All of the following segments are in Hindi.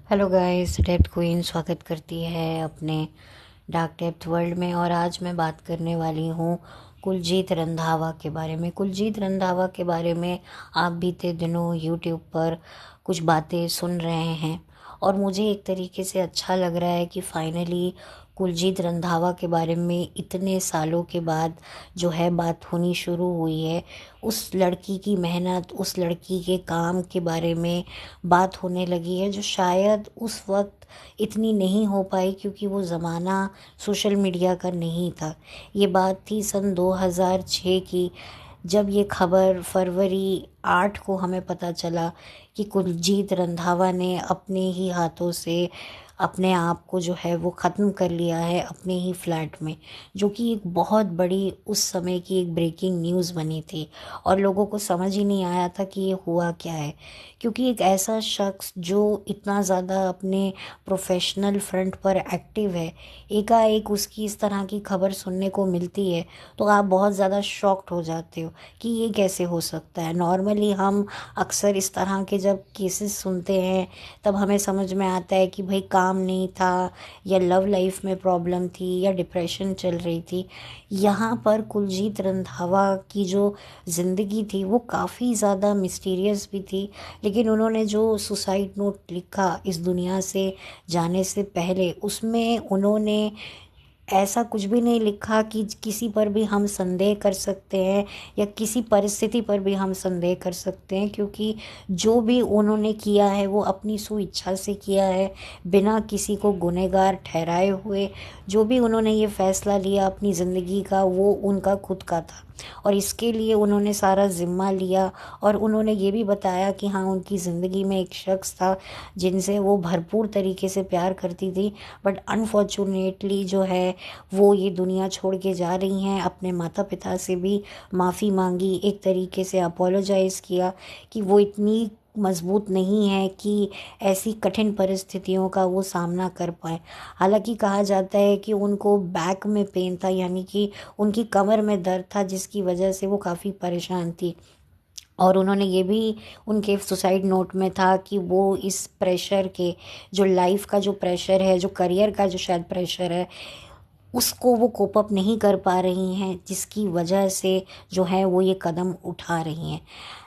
हेलो गाइस, डेप्थ क्वीन स्वागत करती है अपने डार्क डेप्थ वर्ल्ड में। और आज मैं बात करने वाली हूँ कुलजीत रंधावा के बारे में। कुलजीत रंधावा के बारे में आप बीते दिनों यूट्यूब पर कुछ बातें सुन रहे हैं और मुझे एक तरीके से अच्छा लग रहा है कि फाइनली कुलजीत रंधावा के बारे में इतने सालों के बाद जो है बात होनी शुरू हुई है। उस लड़की की मेहनत, उस लड़की के काम के बारे में बात होने लगी है, जो शायद उस वक्त इतनी नहीं हो पाई क्योंकि वो ज़माना सोशल मीडिया का नहीं था। ये बात थी सन 2006 की, जब ये खबर फरवरी 8 को हमें पता चला कि कुलजीत रंधावा ने अपने ही हाथों से अपने आप को जो है वो ख़त्म कर लिया है अपने ही फ्लैट में, जो कि एक बहुत बड़ी उस समय की एक ब्रेकिंग न्यूज़ बनी थी। और लोगों को समझ ही नहीं आया था कि ये हुआ क्या है, क्योंकि एक ऐसा शख्स जो इतना ज़्यादा अपने प्रोफेशनल फ्रंट पर एक्टिव है, एकाएक उसकी इस तरह की खबर सुनने को मिलती है तो आप बहुत ज़्यादा शॉक्ड हो जाते हो कि ये कैसे हो सकता है। नॉर्मली हम अक्सर इस तरह के जब केसेस सुनते हैं तब हमें समझ में आता है कि भाई काम नहीं था, या लव लाइफ में प्रॉब्लम थी, या डिप्रेशन चल रही थी। यहाँ पर कुलजीत रंधावा की जो ज़िंदगी थी वो काफ़ी ज़्यादा मिस्टीरियस भी थी, लेकिन उन्होंने जो सुसाइड नोट लिखा इस दुनिया से जाने से पहले, उसमें उन्होंने ऐसा कुछ भी नहीं लिखा कि किसी पर भी हम संदेह कर सकते हैं या किसी परिस्थिति पर भी हम संदेह कर सकते हैं, क्योंकि जो भी उन्होंने किया है वो अपनी स्वेच्छा से किया है, बिना किसी को गुनहगार ठहराए हुए। जो भी उन्होंने ये फैसला लिया अपनी ज़िंदगी का, वो उनका खुद का था और इसके लिए उन्होंने सारा ज़िम्मा लिया। और उन्होंने ये भी बताया कि हाँ, उनकी ज़िंदगी में एक शख्स था जिनसे वो भरपूर तरीके से प्यार करती थी, बट अनफॉर्चुनेटली जो है वो ये दुनिया छोड़ के जा रही हैं। अपने माता पिता से भी माफ़ी मांगी, एक तरीके से अपोलोजाइज़ किया कि वो इतनी मजबूत नहीं है कि ऐसी कठिन परिस्थितियों का वो सामना कर पाए। हालांकि कहा जाता है कि उनको बैक में पेन था, यानी कि उनकी कमर में दर्द था, जिसकी वजह से वो काफ़ी परेशान थी। और उन्होंने ये भी उनके सुसाइड नोट में था कि वो इस प्रेशर के, जो लाइफ का जो प्रेशर है, जो करियर का जो शायद प्रेशर है, उसको वो कोप अप नहीं कर पा रही हैं, जिसकी वजह से जो है वो ये कदम उठा रही हैं।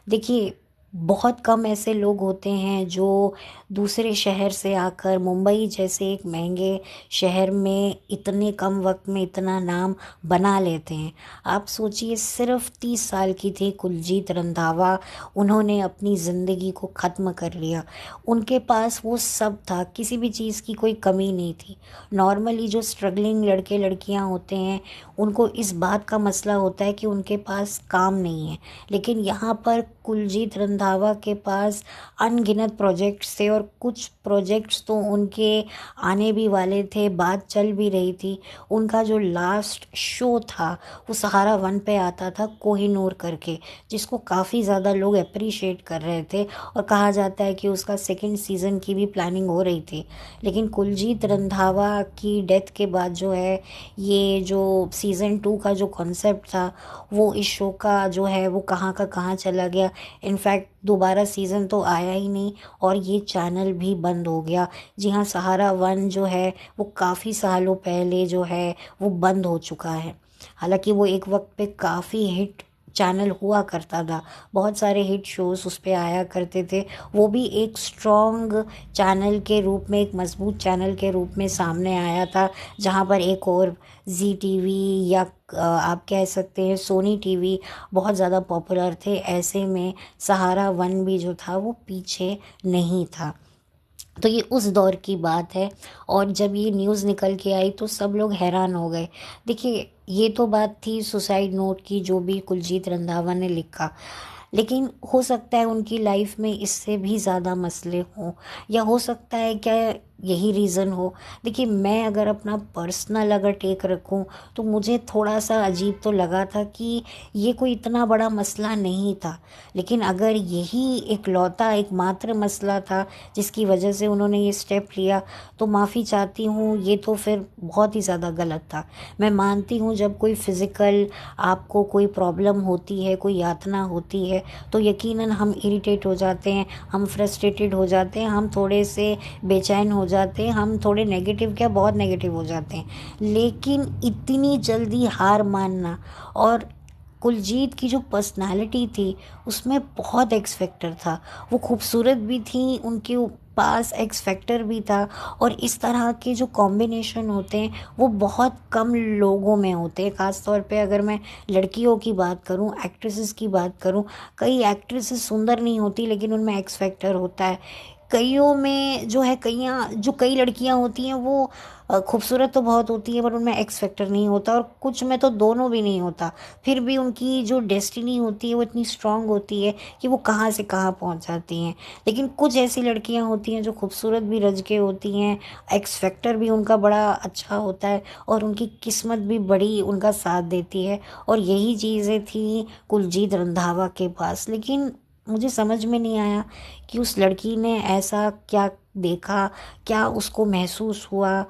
देखिए, बहुत कम ऐसे लोग होते हैं जो दूसरे शहर से आकर मुंबई जैसे एक महंगे शहर में इतने कम वक्त में इतना नाम बना लेते हैं। आप सोचिए, सिर्फ 30 साल की थी कुलजीत रंधावा, उन्होंने अपनी ज़िंदगी को ख़त्म कर लिया। उनके पास वो सब था, किसी भी चीज़ की कोई कमी नहीं थी। नॉर्मली जो स्ट्रगलिंग लड़के लड़कियां होते हैं उनको इस बात का मसला होता है कि उनके पास काम नहीं है, लेकिन यहाँ पर कुलजीत रंधावा के पास अनगिनत प्रोजेक्ट्स थे और कुछ प्रोजेक्ट्स तो उनके आने भी वाले थे, बात चल भी रही थी। उनका जो लास्ट शो था वो सहारा वन पे आता था, कोहिनूर करके, जिसको काफ़ी ज़्यादा लोग अप्रिशिएट कर रहे थे और कहा जाता है कि उसका सेकंड सीज़न की भी प्लानिंग हो रही थी। लेकिन कुलजीत रंधावा की डेथ के बाद जो है ये जो सीज़न 2 का जो कॉन्सेप्ट था वो इस शो का जो है वो कहाँ का कहाँ चला गया। इनफैक्ट दोबारा सीज़न तो आया ही नहीं और ये चैनल भी बंद हो गया। जी हाँ, सहारा वन जो है वो काफ़ी सालों पहले जो है वो बंद हो चुका है। हालांकि वो एक वक्त पे काफ़ी हिट चैनल हुआ करता था, बहुत सारे हिट शोज़ उस पे आया करते थे। वो भी एक स्ट्रॉन्ग चैनल के रूप में, एक मजबूत चैनल के रूप में सामने आया था, जहाँ पर एक और जी टीवी या आप कह सकते हैं सोनी टीवी बहुत ज़्यादा पॉपुलर थे। ऐसे में सहारा वन भी जो था वो पीछे नहीं था। तो ये उस दौर की बात है और जब ये न्यूज़ निकल के आई तो सब लोग हैरान हो गए। देखिए, ये तो बात थी सुसाइड नोट की, जो भी कुलजीत रंधावा ने लिखा, लेकिन हो सकता है उनकी लाइफ में इससे भी ज़्यादा मसले हों, या हो सकता है क्या यही रीज़न हो। देखिए, मैं अगर अपना पर्सनल अगर टेक रखूं तो मुझे थोड़ा सा अजीब तो लगा था कि ये कोई इतना बड़ा मसला नहीं था, लेकिन अगर यही इकलौता एकमात्र मसला था जिसकी वजह से उन्होंने ये स्टेप लिया तो माफ़ी चाहती हूँ, ये तो फिर बहुत ही ज़्यादा गलत था। मैं मानती हूँ जब कोई फिज़िकल आपको कोई प्रॉब्लम होती है, कोई यातना होती है, है तो यकीनन हम इरिटेट हो जाते हैं, हम फ्रस्ट्रेटेड हो जाते हैं, हम थोड़े से बेचैन हो जाते हैं, हम थोड़े नेगेटिव, क्या बहुत नेगेटिव हो जाते हैं। लेकिन इतनी जल्दी हार मानना, और कुलजीत की जो पर्सनालिटी थी उसमें बहुत एक्स फैक्टर था। वो खूबसूरत भी थी, उनके पास एक्स फैक्टर भी था, और इस तरह के जो कॉम्बिनेशन होते हैं वो बहुत कम लोगों में होते हैं। ख़ास तौर पे अगर मैं लड़कियों की बात करूं, एक्ट्रेसेस की बात करूं, कई एक्ट्रेसेस सुंदर नहीं होती लेकिन उनमें एक्स फैक्टर होता है। कईयों में जो है, कई लड़कियां होती हैं वो खूबसूरत तो बहुत होती है पर उनमें एक्स फैक्टर नहीं होता, और कुछ में तो दोनों भी नहीं होता। फिर भी उनकी जो डेस्टिनी होती है वो इतनी स्ट्रांग होती है कि वो कहाँ से कहाँ पहुँच जाती हैं। लेकिन कुछ ऐसी लड़कियां होती हैं जो खूबसूरत भी रज के होती हैं, एक्स फैक्टर भी उनका बड़ा अच्छा होता है, और उनकी किस्मत भी बड़ी उनका साथ देती है। और यही चीज़ें थी कुलजीत रंधावा के पास। लेकिन मुझे समझ में नहीं आया कि उस लड़की ने ऐसा क्या देखा, क्या उसको महसूस हुआ,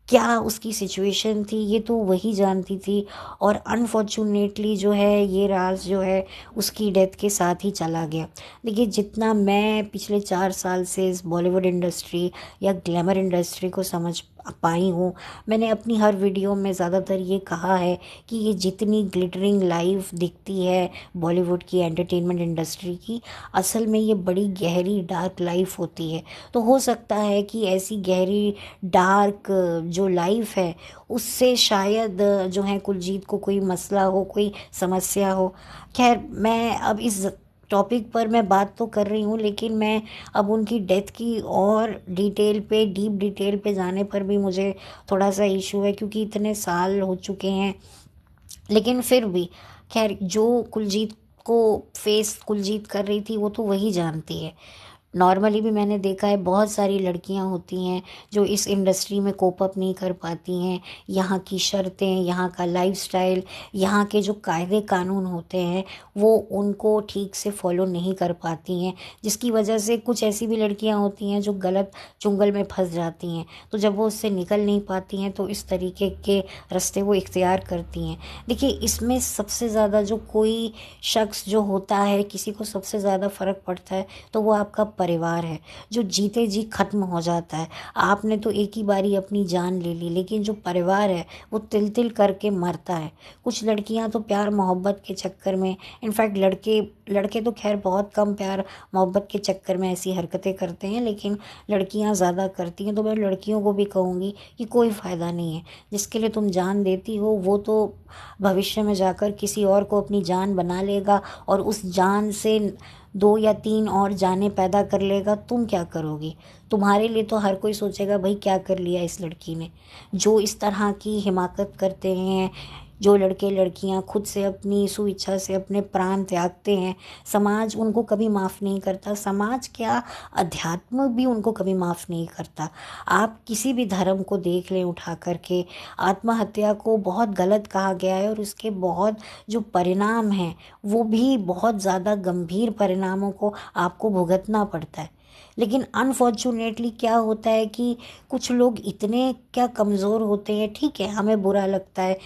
क्या उसकी सिचुएशन थी, ये तो वही जानती थी। और अनफॉर्चुनेटली जो है ये राज जो है उसकी डेथ के साथ ही चला गया। देखिए, जितना मैं पिछले 4 साल से इस बॉलीवुड इंडस्ट्री या ग्लैमर इंडस्ट्री को समझ पाई हूँ, मैंने अपनी हर वीडियो में ज़्यादातर ये कहा है कि ये जितनी ग्लिटरिंग लाइफ दिखती है बॉलीवुड की एंटरटेनमेंट इंडस्ट्री की, असल में ये बड़ी गहरी डार्क लाइफ होती है। तो हो सकता है कि ऐसी गहरी डार्क जो लाइफ है उससे शायद जो है कुलजीत को कोई मसला हो, कोई समस्या हो। खैर, मैं अब इस टॉपिक पर मैं बात तो कर रही हूँ, लेकिन मैं अब उनकी डेथ की और डीप डिटेल पे जाने पर भी मुझे थोड़ा सा इशू है, क्योंकि इतने साल हो चुके हैं। लेकिन फिर भी खैर, जो कुलजीत को फेस कुलजीत कर रही थी वो तो वही जानती है। नॉर्मली भी मैंने देखा है, बहुत सारी लड़कियां होती हैं जो इस इंडस्ट्री में कोप अप नहीं कर पाती हैं। यहाँ की शर्तें, यहाँ का लाइफस्टाइल, यहाँ के जो कायदे कानून होते हैं वो उनको ठीक से फॉलो नहीं कर पाती हैं, जिसकी वजह से कुछ ऐसी भी लड़कियां होती हैं जो गलत चुंगल में फंस जाती हैं। तो जब वो उससे निकल नहीं पाती हैं तो इस तरीके के रास्ते वो इख्तियार करती हैं। देखिए, इसमें सबसे ज़्यादा जो कोई शख्स जो होता है, किसी को सबसे ज़्यादा फ़र्क पड़ता है तो वो आपका परिवार है, जो जीते जी खत्म हो जाता है। आपने तो एक ही बारी अपनी जान ले ली, लेकिन जो परिवार है वो तिल तिल करके मरता है। कुछ लड़कियां तो प्यार मोहब्बत के चक्कर में, इनफैक्ट लड़के लड़के तो खैर बहुत कम प्यार मोहब्बत के चक्कर में ऐसी हरकतें करते हैं, लेकिन लड़कियां ज़्यादा करती हैं। तो मैं लड़कियों को भी कहूँगी कि कोई फ़ायदा नहीं है। जिसके लिए तुम जान देती हो वो तो भविष्य में जाकर किसी और को अपनी जान बना लेगा, और उस जान से 2 या 3 और जानें पैदा कर लेगा। तुम क्या करोगी? तुम्हारे लिए तो हर कोई सोचेगा भाई क्या कर लिया इस लड़की ने। जो इस तरह की हिमाकत करते हैं, जो लड़के लड़कियां खुद से अपनी सुइच्छा से अपने प्राण त्यागते हैं, समाज उनको कभी माफ़ नहीं करता। समाज क्या, अध्यात्म भी उनको कभी माफ़ नहीं करता। आप किसी भी धर्म को देख लें उठा करके, आत्महत्या को बहुत गलत कहा गया है, और उसके बहुत जो परिणाम हैं वो भी बहुत ज़्यादा गंभीर परिणामों को आपको भुगतना पड़ता है। लेकिन अनफॉर्चुनेटली क्या होता है कि कुछ लोग इतने क्या कमज़ोर होते हैं, ठीक है हमें बुरा लगता है,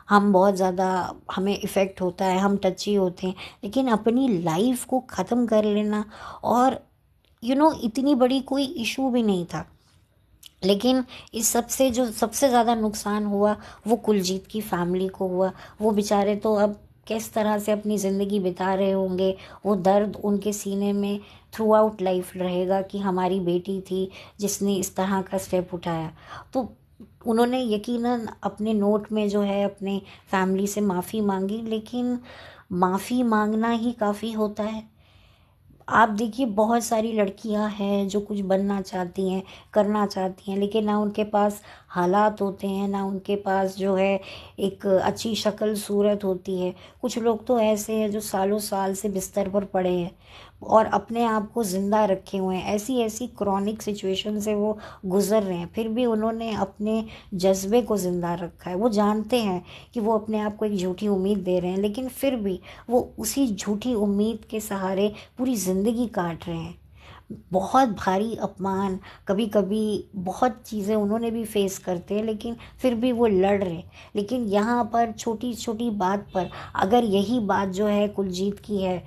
हम बहुत ज़्यादा, हमें इफ़ेक्ट होता है, हम टची होते हैं, लेकिन अपनी लाइफ को ख़त्म कर लेना, और इतनी बड़ी कोई इशू भी नहीं था। लेकिन इस सबसे जो सबसे ज़्यादा नुकसान हुआ वो कुलजीत की फैमिली को हुआ। वो बेचारे तो अब किस तरह से अपनी ज़िंदगी बिता रहे होंगे, वो दर्द उनके सीने में थ्रू आउट लाइफ रहेगा कि हमारी बेटी थी जिसने इस तरह का स्टेप उठाया। तो उन्होंने यकीनन अपने नोट में जो है अपने फैमिली से माफ़ी मांगी, लेकिन माफ़ी मांगना ही काफ़ी होता है। आप देखिए, बहुत सारी लड़कियां हैं जो कुछ बनना चाहती हैं, करना चाहती हैं, लेकिन ना उनके पास हालात होते हैं, ना उनके पास जो है एक अच्छी शक्ल सूरत होती है। कुछ लोग तो ऐसे हैं जो सालों साल से बिस्तर पर पड़े हैं और अपने आप को ज़िंदा रखे हुए हैं। ऐसी ऐसी क्रॉनिक सिचुएशन से वो गुज़र रहे हैं, फिर भी उन्होंने अपने जज्बे को ज़िंदा रखा है। वो जानते हैं कि वो अपने आप को एक झूठी उम्मीद दे रहे हैं, लेकिन फिर भी वो उसी झूठी उम्मीद के सहारे पूरी ज़िंदगी काट रहे हैं। बहुत भारी अपमान, कभी कभी बहुत चीज़ें उन्होंने भी फेस करते हैं, लेकिन फिर भी वो लड़ रहे हैं। लेकिन यहाँ पर छोटी छोटी बात पर, अगर यही बात जो है कुलजीत की है,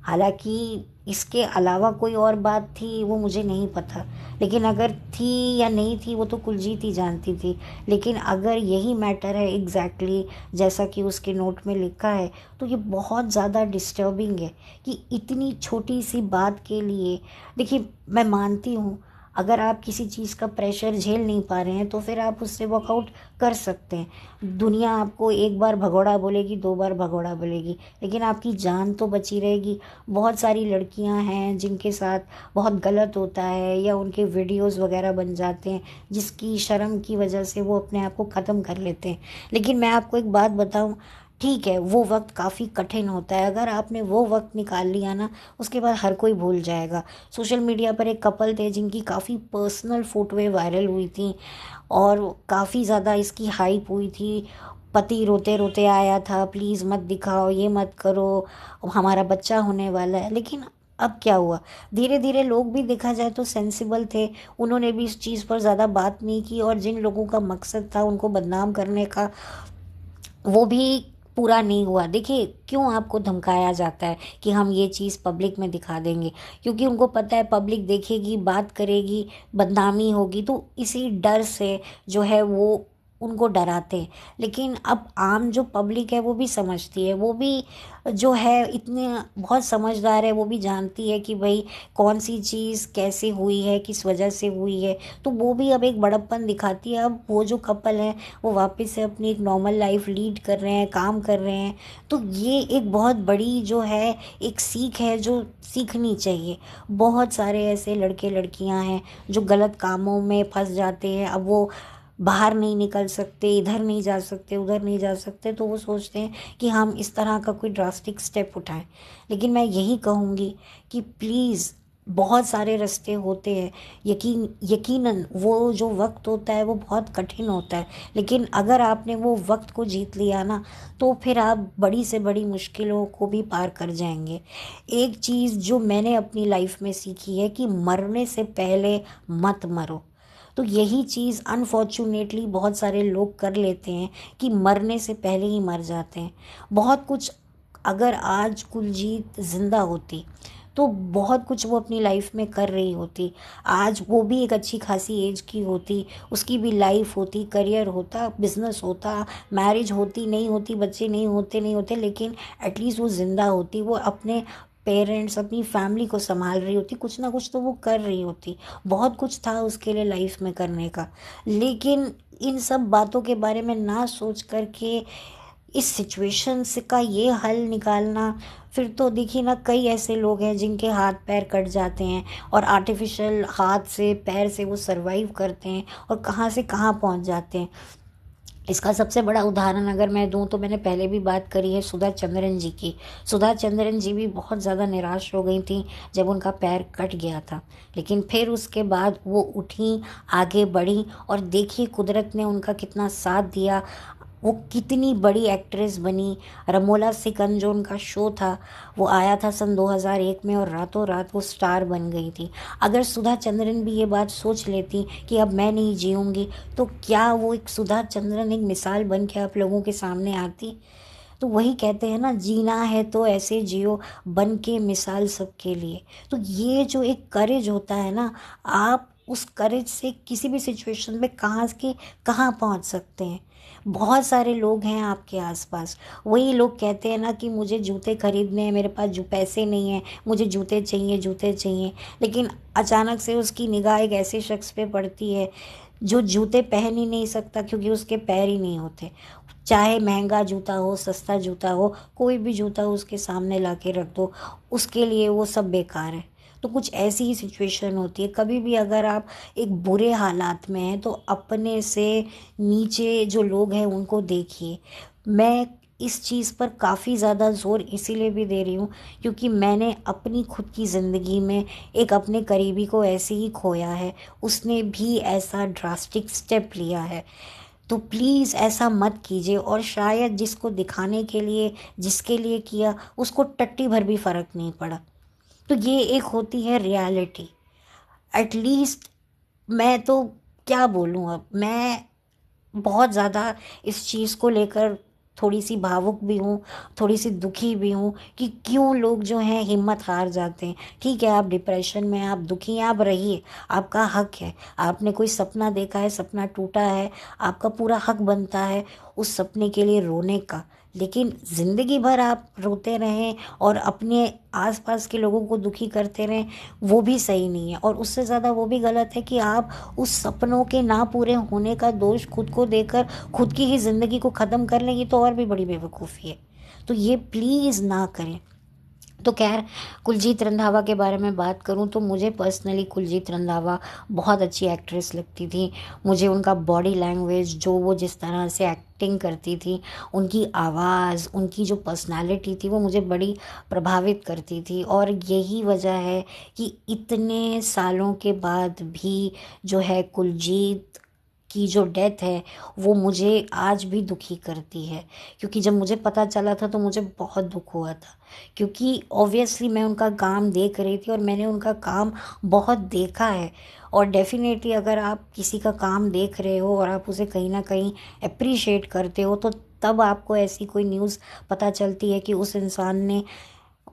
हालांकि इसके अलावा कोई और बात थी वो मुझे नहीं पता, लेकिन अगर थी या नहीं थी वो तो कुलजीत ही जानती थी। लेकिन अगर यही मैटर है एग्जैक्टली जैसा कि उसके नोट में लिखा है, तो ये बहुत ज़्यादा डिस्टर्बिंग है कि इतनी छोटी सी बात के लिए। देखिए, मैं मानती हूँ अगर आप किसी चीज़ का प्रेशर झेल नहीं पा रहे हैं तो फिर आप उससे वॉकआउट कर सकते हैं। दुनिया आपको एक बार भगोड़ा बोलेगी, दो बार भगोड़ा बोलेगी, लेकिन आपकी जान तो बची रहेगी। बहुत सारी लड़कियां हैं जिनके साथ बहुत गलत होता है या उनके वीडियोस वगैरह बन जाते हैं जिसकी शर्म की वजह से वो अपने आप को ख़त्म कर लेते हैं। लेकिन मैं आपको एक बात बताऊं, ठीक है वो वक्त काफ़ी कठिन होता है, अगर आपने वो वक्त निकाल लिया ना उसके बाद हर कोई भूल जाएगा। सोशल मीडिया पर एक कपल थे जिनकी काफ़ी पर्सनल फ़ोटोएं वायरल हुई थी और काफ़ी ज़्यादा इसकी हाइप हुई थी। पति रोते रोते आया था, प्लीज़ मत दिखाओ, ये मत करो, हमारा बच्चा होने वाला है। लेकिन अब क्या हुआ, धीरे धीरे लोग भी देखा जाए तो सेंसिबल थे, उन्होंने भी इस चीज़ पर ज़्यादा बात नहीं की और जिन लोगों का मकसद था उनको बदनाम करने का वो भी पूरा नहीं हुआ। देखिए, क्यों आपको धमकाया जाता है कि हम ये चीज़ पब्लिक में दिखा देंगे, क्योंकि उनको पता है पब्लिक देखेगी, बात करेगी, बदनामी होगी, तो इसी डर से जो है वो उनको डराते हैं। लेकिन अब आम जो पब्लिक है वो भी समझती है, वो भी जो है इतने बहुत समझदार है, वो भी जानती है कि भाई कौन सी चीज़ कैसे हुई है, किस वजह से हुई है, तो वो भी अब एक बड़प्पन दिखाती है। अब वो जो कपल है वो वापस से अपनी एक नॉर्मल लाइफ लीड कर रहे हैं, काम कर रहे हैं। तो ये एक बहुत बड़ी जो है एक सीख है जो सीखनी चाहिए। बहुत सारे ऐसे लड़के लड़कियां हैं जो गलत कामों में फंस जाते हैं, अब वो बाहर नहीं निकल सकते, इधर नहीं जा सकते, उधर नहीं जा सकते, तो वो सोचते हैं कि हम इस तरह का कोई ड्रास्टिक स्टेप उठाएं। लेकिन मैं यही कहूँगी कि प्लीज़, बहुत सारे रास्ते होते हैं। यकीनन वो जो वक्त होता है वो बहुत कठिन होता है, लेकिन अगर आपने वो वक्त को जीत लिया ना तो फिर आप बड़ी से बड़ी मुश्किलों को भी पार कर जाएंगे। एक चीज़ जो मैंने अपनी लाइफ में सीखी है कि मरने से पहले मत मरो। तो यही चीज़ अनफॉर्चुनेटली बहुत सारे लोग कर लेते हैं कि मरने से पहले ही मर जाते हैं। बहुत कुछ, अगर आज कुलजीत जिंदा होती तो बहुत कुछ वो अपनी लाइफ में कर रही होती, आज वो भी एक अच्छी खासी एज की होती, उसकी भी लाइफ होती, करियर होता, बिजनेस होता, मैरिज होती नहीं होती, बच्चे नहीं होते, लेकिन एटलीस्ट वो जिंदा होती, वो अपने पेरेंट्स अपनी फैमिली को संभाल रही होती, कुछ ना कुछ तो वो कर रही होती। बहुत कुछ था उसके लिए लाइफ में करने का। लेकिन इन सब बातों के बारे में ना सोच करके इस सिचुएशन से का ये हल निकालना, फिर तो देखिए ना कई ऐसे लोग हैं जिनके हाथ पैर कट जाते हैं और आर्टिफिशियल हाथ से पैर से वो सरवाइव करते हैं और कहाँ से कहाँ पहुँच जाते हैं। इसका सबसे बड़ा उदाहरण अगर मैं दूं तो मैंने पहले भी बात करी है सुधा चंद्रन जी की। सुधा चंद्रन जी भी बहुत ज़्यादा निराश हो गई थी जब उनका पैर कट गया था, लेकिन फिर उसके बाद वो उठी, आगे बढ़ी और देखिए कुदरत ने उनका कितना साथ दिया, वो कितनी बड़ी एक्ट्रेस बनी। रमोला सिकंद जो उनका शो था वो आया था सन 2001 में और रातों रात वो स्टार बन गई थी। अगर सुधा चंद्रन भी ये बात सोच लेती कि अब मैं नहीं जीऊँगी, तो क्या वो एक सुधा चंद्रन एक मिसाल बन के आप लोगों के सामने आती। तो वही कहते हैं ना, जीना है तो ऐसे जियो, बन के मिसाल सबके लिए। तो ये जो एक करेज होता है ना, आप उस करेज से किसी भी सिचुएशन में कहाँ के कहाँ पहुँच सकते हैं। बहुत सारे लोग हैं आपके आसपास, वही लोग कहते हैं ना कि मुझे जूते खरीदने हैं, मेरे पास जो पैसे नहीं हैं, मुझे जूते चाहिए जूते चाहिए। लेकिन अचानक से उसकी निगाह एक ऐसे शख्स पे पड़ती है जो जूते पहन ही नहीं सकता क्योंकि उसके पैर ही नहीं होते। चाहे महंगा जूता हो, सस्ता जूता हो, कोई भी जूता उसके सामने ला के रख दो, उसके लिए वो सब बेकार है। तो कुछ ऐसी ही सिचुएशन होती है। कभी भी अगर आप एक बुरे हालात में हैं तो अपने से नीचे जो लोग हैं उनको देखिए। मैं इस चीज़ पर काफ़ी ज़्यादा ज़ोर इसीलिए भी दे रही हूँ क्योंकि मैंने अपनी खुद की ज़िंदगी में एक अपने करीबी को ऐसे ही खोया है, उसने भी ऐसा ड्रास्टिक स्टेप लिया है। तो प्लीज़ ऐसा मत कीजिए, और शायद जिसको दिखाने के लिए जिसके लिए किया उसको टट्टी भर भी फ़र्क नहीं पड़ा। तो ये एक होती है रियलिटी। एटलीस्ट मैं तो क्या बोलूँ, अब मैं बहुत ज़्यादा इस चीज़ को लेकर थोड़ी सी भावुक भी हूँ, थोड़ी सी दुखी भी हूँ कि क्यों लोग जो हैं हिम्मत हार जाते हैं। ठीक है, आप डिप्रेशन में, आप दुखी हैं, आप रहिए, आपका हक है। आपने कोई सपना देखा है, सपना टूटा है, आपका पूरा हक बनता है उस सपने के लिए रोने का। लेकिन ज़िंदगी भर आप रोते रहें और अपने आसपास के लोगों को दुखी करते रहें, वो भी सही नहीं है। और उससे ज़्यादा वो भी गलत है कि आप उस सपनों के ना पूरे होने का दोष खुद को देकर खुद की ही ज़िंदगी को ख़त्म कर लेंगी, तो और भी बड़ी बेवकूफ़ी है। तो ये प्लीज़ ना करें। तो खैर, कुलजीत रंधावा के बारे में बात करूं तो मुझे पर्सनली कुलजीत रंधावा बहुत अच्छी एक्ट्रेस लगती थी। मुझे उनका बॉडी लैंग्वेज, जो वो जिस तरह से एक्टिंग करती थी, उनकी आवाज़, उनकी जो पर्सनालिटी थी, वो मुझे बड़ी प्रभावित करती थी। और यही वजह है कि इतने सालों के बाद भी जो है कुलजीत की जो डेथ है वो मुझे आज भी दुखी करती है। क्योंकि जब मुझे पता चला था तो मुझे बहुत दुख हुआ था, क्योंकि ऑब्वियसली मैं उनका काम देख रही थी और मैंने उनका काम बहुत देखा है। और डेफिनेटली अगर आप किसी का काम देख रहे हो और आप उसे कहीं ना कहीं अप्रिशिएट करते हो, तो तब आपको ऐसी कोई न्यूज़ पता चलती है कि उस इंसान ने,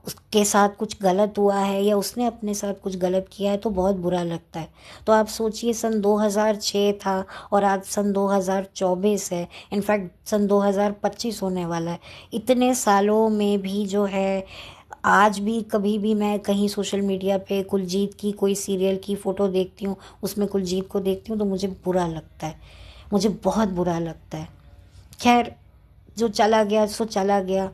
उसके साथ कुछ गलत हुआ है या उसने अपने साथ कुछ गलत किया है, तो बहुत बुरा लगता है। तो आप सोचिए, सन 2006 था और आज सन 2024 है, इनफैक्ट सन 2025 होने वाला है। इतने सालों में भी जो है, आज भी कभी भी मैं कहीं सोशल मीडिया पे कुलजीत की कोई सीरियल की फ़ोटो देखती हूँ, उसमें कुलजीत को देखती हूँ, तो मुझे बुरा लगता है, मुझे बहुत बुरा लगता है। खैर, जो चला गया सो चला गया।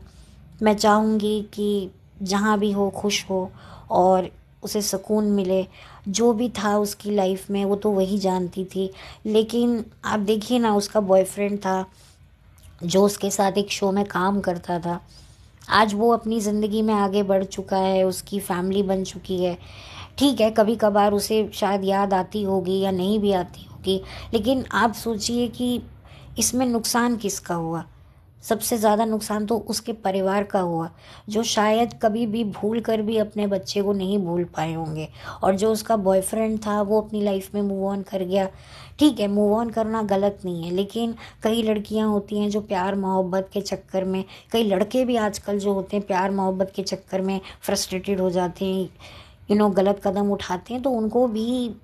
मैं चाहूँगी कि जहाँ भी हो खुश हो और उसे सुकून मिले। जो भी था उसकी लाइफ में वो तो वही जानती थी। लेकिन आप देखिए ना, उसका बॉयफ्रेंड था जो उसके साथ एक शो में काम करता था, आज वो अपनी ज़िंदगी में आगे बढ़ चुका है, उसकी फैमिली बन चुकी है। ठीक है, कभी कभार उसे शायद याद आती होगी या नहीं भी आती होगी, लेकिन आप सोचिए कि इसमें नुकसान किसका हुआ। सबसे ज़्यादा नुकसान तो उसके परिवार का हुआ, जो शायद कभी भी भूल कर भी अपने बच्चे को नहीं भूल पाए होंगे। और जो उसका बॉयफ्रेंड था वो अपनी लाइफ में मूव ऑन कर गया। ठीक है, मूव ऑन करना गलत नहीं है, लेकिन कई लड़कियां होती हैं जो प्यार मोहब्बत के चक्कर में, कई लड़के भी आजकल जो होते हैं प्यार मोहब्बत के चक्कर में फ्रस्ट्रेटेड हो जाते हैं, गलत कदम उठाते हैं। तो उनको भी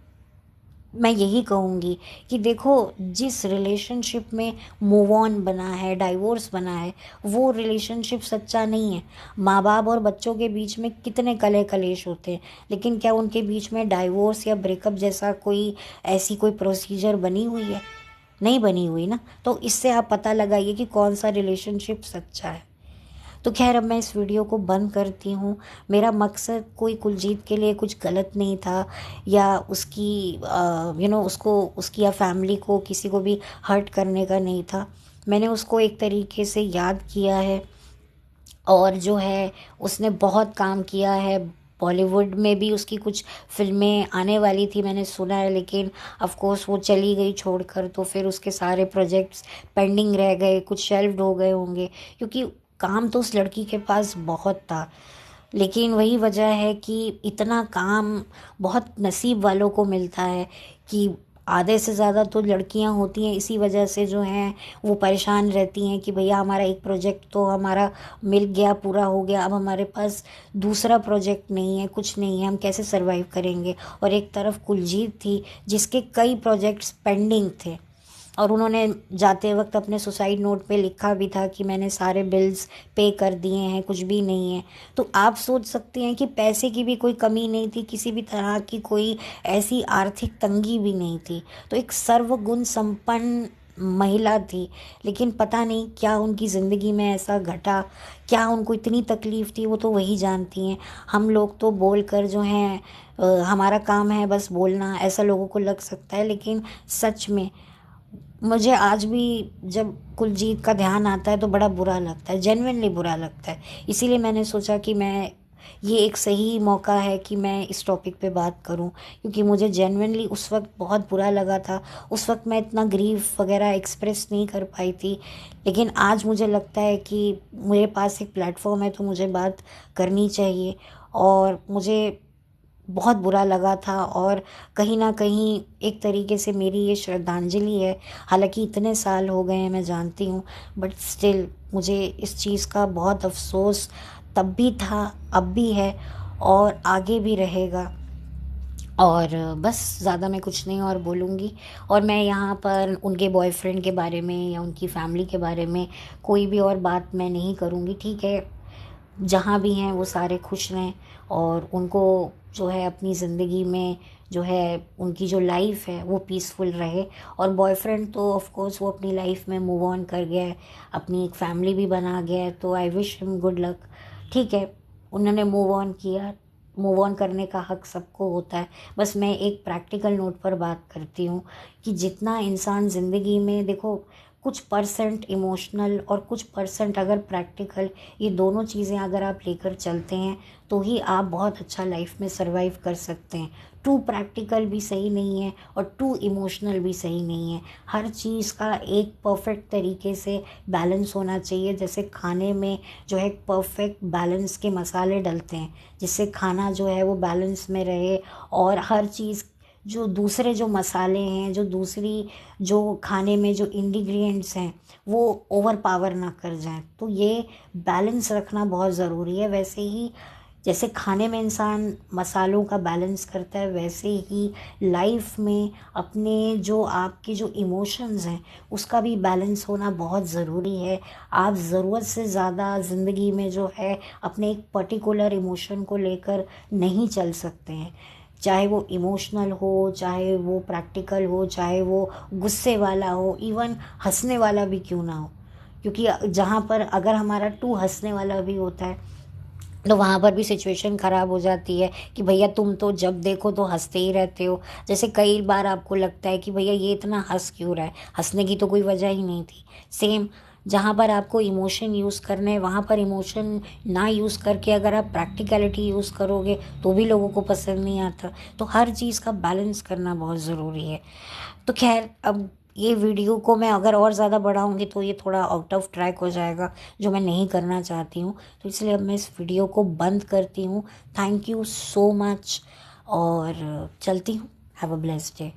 मैं यही कहूँगी कि देखो, जिस रिलेशनशिप में मूव ऑन बना है, डाइवोर्स बना है, वो रिलेशनशिप सच्चा नहीं है। माँ बाप और बच्चों के बीच में कितने कले कलेश होते हैं, लेकिन क्या उनके बीच में डाइवोर्स या ब्रेकअप जैसा कोई, ऐसी कोई प्रोसीजर बनी हुई है? नहीं बनी हुई ना। तो इससे आप पता लगाइए कि कौन सा रिलेशनशिप सच्चा है। तो खैर, अब मैं इस वीडियो को बंद करती हूँ। मेरा मकसद कोई कुलजीत के लिए कुछ गलत नहीं था, या उसकी उसको, उसकी या फैमिली को, किसी को भी हर्ट करने का नहीं था। मैंने उसको एक तरीके से याद किया है। और जो है, उसने बहुत काम किया है। बॉलीवुड में भी उसकी कुछ फिल्में आने वाली थी मैंने सुना है, लेकिन ऑफ कोर्स वो चली गई छोड़कर, तो फिर उसके सारे प्रोजेक्ट्स पेंडिंग रह गए, कुछ शेल्फ्ड हो गए होंगे, क्योंकि काम तो उस लड़की के पास बहुत था। लेकिन वही वजह है कि इतना काम बहुत नसीब वालों को मिलता है, कि आधे से ज़्यादा तो लड़कियां होती हैं, इसी वजह से जो हैं वो परेशान रहती हैं कि भैया हमारा एक प्रोजेक्ट तो हमारा मिल गया, पूरा हो गया, अब हमारे पास दूसरा प्रोजेक्ट नहीं है, कुछ नहीं है, हम कैसे सरवाइव करेंगे। और एक तरफ कुलजीत थी जिसके कई प्रोजेक्ट्स पेंडिंग थे, और उन्होंने जाते वक्त अपने सुसाइड नोट पे लिखा भी था कि मैंने सारे बिल्स पे कर दिए हैं, कुछ भी नहीं है। तो आप सोच सकते हैं कि पैसे की भी कोई कमी नहीं थी, किसी भी तरह की कोई ऐसी आर्थिक तंगी भी नहीं थी। तो एक सर्वगुण संपन्न महिला थी। लेकिन पता नहीं क्या उनकी ज़िंदगी में ऐसा घटा, क्या उनको इतनी तकलीफ़ थी, वो तो वही जानती हैं। हम लोग तो बोल कर जो हैं, हमारा काम है बस बोलना, ऐसा लोगों को लग सकता है। लेकिन सच में मुझे आज भी जब कुलजीत का ध्यान आता है तो बड़ा बुरा लगता है, जेन्युइनली बुरा लगता है। इसीलिए मैंने सोचा कि मैं, ये एक सही मौका है कि मैं इस टॉपिक पे बात करूं, क्योंकि मुझे जेन्युइनली उस वक्त बहुत बुरा लगा था। उस वक्त मैं इतना ग्रीफ वगैरह एक्सप्रेस नहीं कर पाई थी, लेकिन आज मुझे लगता है कि मेरे पास एक प्लेटफॉर्म है तो मुझे बात करनी चाहिए। और मुझे बहुत बुरा लगा था और कहीं ना कहीं एक तरीके से मेरी ये श्रद्धांजलि है। हालांकि इतने साल हो गए हैं मैं जानती हूँ, बट स्टिल मुझे इस चीज़ का बहुत अफसोस तब भी था, अब भी है और आगे भी रहेगा। और बस ज़्यादा मैं कुछ नहीं और बोलूँगी। और मैं यहाँ पर उनके बॉयफ्रेंड के बारे में या उनकी फैमिली के बारे में कोई भी और बात मैं नहीं करूँगी। ठीक है, जहाँ भी हैं वो सारे खुश रहें और उनको जो है अपनी ज़िंदगी में जो है उनकी जो लाइफ है वो पीसफुल रहे। और बॉयफ्रेंड तो ऑफ कोर्स वो अपनी लाइफ में मूव ऑन कर गया है, अपनी एक फैमिली भी बना गया है, तो I wish him good luck. ठीक है, उन्होंने मूव ऑन किया, मूव ऑन करने का हक सबको होता है। बस मैं एक प्रैक्टिकल नोट पर बात करती हूँ कि जितना इंसान ज़िंदगी में देखो, कुछ परसेंट इमोशनल और कुछ परसेंट अगर प्रैक्टिकल, ये दोनों चीज़ें अगर आप लेकर चलते हैं तो ही आप बहुत अच्छा लाइफ में सरवाइव कर सकते हैं। टू प्रैक्टिकल भी सही नहीं है और टू इमोशनल भी सही नहीं है। हर चीज़ का एक परफेक्ट तरीके से बैलेंस होना चाहिए। जैसे खाने में जो है परफेक्ट बैलेंस के मसाले डलते हैं जिससे खाना जो है वो बैलेंस में रहे, और हर चीज़ जो दूसरे जो मसाले हैं, जो दूसरी जो खाने में जो इंग्रेडिएंट्स हैं वो ओवर पावर ना कर जाएं, तो ये बैलेंस रखना बहुत ज़रूरी है। वैसे ही जैसे खाने में इंसान मसालों का बैलेंस करता है, वैसे ही लाइफ में अपने जो आपके जो इमोशंस हैं उसका भी बैलेंस होना बहुत ज़रूरी है। आप ज़रूरत से ज़्यादा ज़िंदगी में जो है अपने एक पर्टिकुलर इमोशन को लेकर नहीं चल सकते हैं। चाहे वो इमोशनल हो, चाहे वो प्रैक्टिकल हो, चाहे वो गुस्से वाला हो, इवन हंसने वाला भी क्यों ना हो। क्योंकि जहाँ पर अगर हमारा टू हंसने वाला भी होता है तो वहाँ पर भी सिचुएशन ख़राब हो जाती है कि भैया तुम तो जब देखो तो हंसते ही रहते हो। जैसे कई बार आपको लगता है कि भैया ये इतना हंस क्यों रहा है, हंसने की तो कोई वजह ही नहीं थी। सेम, जहाँ पर आपको इमोशन यूज़ करने हैं वहाँ पर इमोशन ना यूज़ करके अगर आप प्रैक्टिकलिटी यूज़ करोगे तो भी लोगों को पसंद नहीं आता। तो हर चीज़ का बैलेंस करना बहुत ज़रूरी है। तो खैर, अब ये वीडियो को मैं अगर और ज़्यादा बढ़ाऊँगी तो ये थोड़ा आउट ऑफ ट्रैक हो जाएगा, जो मैं नहीं करना चाहती हूँ। तो इसलिए अब मैं इस वीडियो को बंद करती हूँ। थैंक यू सो मच और चलती हूँ। Have a blessed day.